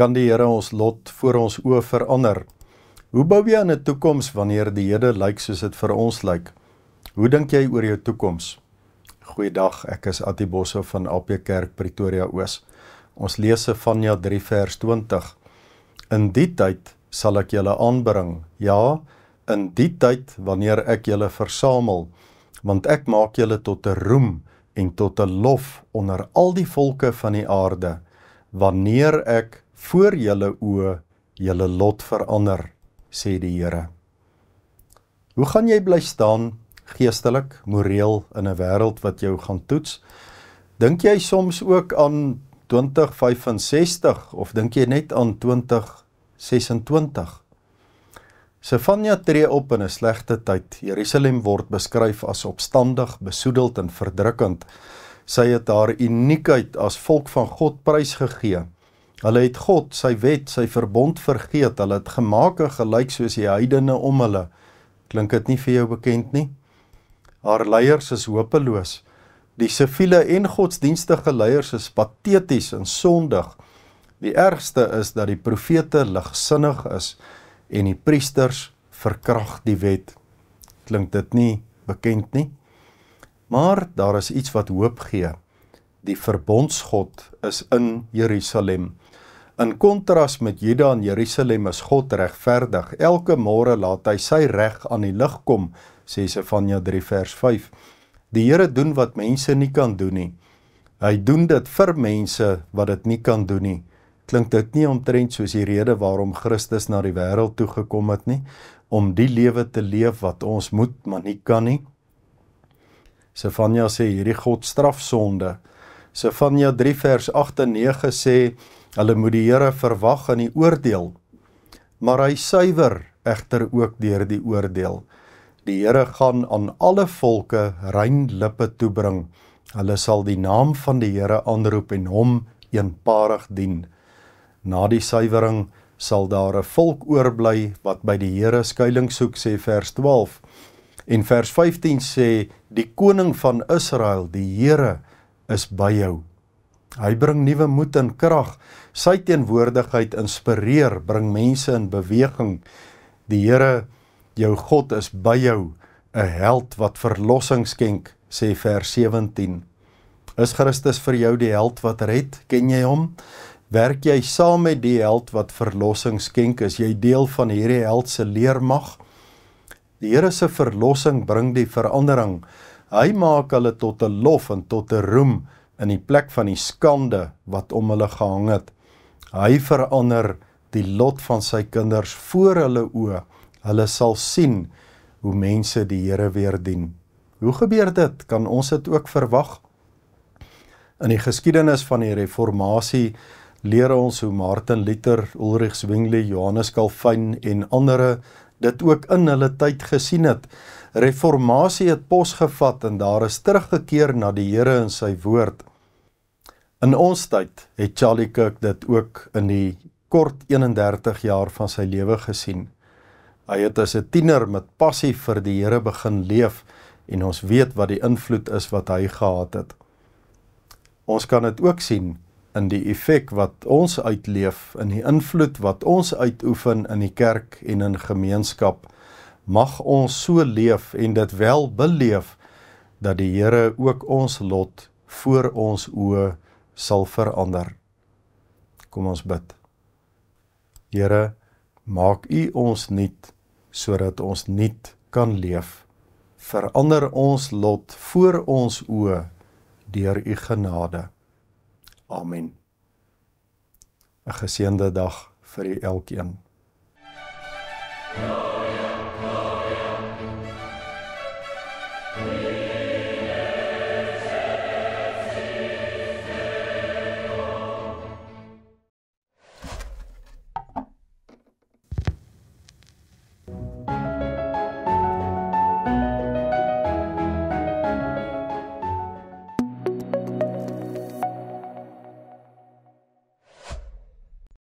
Kan die Here ons lot voor ons oë verander? Hoe bou jy aan 'n toekoms wanneer die hede lyk soos dit vir ons lyk? Hoe dink jy oor jou toekoms? Goeiedag, ek is Attie Bosse van AP Kerk Pretoria Oos. Ons lees Sefanja 3 vers 20. In die tyd sal ek julle aanbring, ja, in die tyd wanneer ek julle versamel, want ek maak julle tot 'n roem en tot 'n lof onder al die volke van die aarde, wanneer ek voor julle oë julle lot verander, sê die Here. Hoe gaan jy bly staan, geestelik, moreel, in 'n wêreld wat jou gaan toets? Dink jy soms ook aan 2065 of dink jy net aan 2026? Sefanja tree op in 'n slegte tyd. Jerusalem word beskryf as opstandig, besoedeld en verdrukkend. Sy het haar uniekheid as volk van God prysgegee. Hulle het God, sy wet, sy verbond vergeet. Hulle het gemaak en gelyk soos die heidene om hulle. Klink dit nie vir jou bekend nie? Haar leiers is hopeloos. Die siviele en godsdienstige leiers is pateties en sondig. Die ergste is dat die profete ligsinnig is en die priesters verkragt die wet. Klink dit nie bekend nie? Maar daar is iets wat hoop gee. Die verbondsgod is in Jerusalem. In kontras met Juda en Jerusalem is God regverdig. Elke môre laat hy sy reg aan die lig kom, sê Sefanja 3 vers 5. Die Here doen wat mense nie kan doen nie. Hy doen dit vir mense wat dit nie kan doen nie. Klink dit nie omtrent soos die rede waarom Christus na die wêreld toe gekom het nie? Om die lewe te leef wat ons moet, maar nie kan nie? Sefanja sê hierdie God straf sonde. Sefanja 3 vers 8 en 9 sê, hulle moet die Here verwag in die oordeel, maar hy suiwer egter ook deur die oordeel. Die Here gaan aan alle volke rein lippe toebring. Hulle sal die naam van die Here aanroep en hom eenparig dien. Na die suiwering sal daar 'n volk oorbly wat by die Here skuiling soek, sê vers 12. En vers 15 sê, die koning van Israel, die Here, is by jou. Hy bring nuwe moed en krag. Sy teenwoordigheid inspireer, bring mense in beweging. Die Here, jou God, is by jou, 'n held wat verlossing skenk, sê vers 17. Is Christus vir jou die held wat red? Ken jy hom? Werk jy saam met die held wat verlossing skenk? Is jy deel van hierdie held se leermag? Die Here se verlossing bring die verandering. Hy maak hulle tot 'n lof en tot 'n roem in die plek van die skande wat om hulle gehang het. Hy verander die lot van sy kinders voor hulle oë. Hulle sal sien hoe mense die Here weer dien. Hoe gebeur dit? Kan ons dit ook verwag? In die geskiedenis van die reformatie leer ons hoe Martin Luther, Ulrich Zwingli, Johannes Calvin en ander dit ook in hulle tyd gesien het. Reformatie het pos gevat en daar is teruggekeer na die Here en sy woord. In ons tyd het Charlie Kirk dit ook in die kort 31 jaar van sy lewe gesien. Hy het as 'n tiener met passie vir die Here begin leef en ons weet wat die invloed is wat hy gehad het. Ons kan dit ook sien in die effek wat ons uitleef, in die invloed wat ons uitoefen in die kerk en in gemeenskap. Mag ons so leef en dit wel beleef, dat die Here ook ons lot voor ons oë sal verander. Kom ons bid. Here, maak U ons nuut, sodat ons nuut kan leef. Verander ons lot voor ons oë, deur U genade. Amen. 'n geseënde dag vir u elkeen.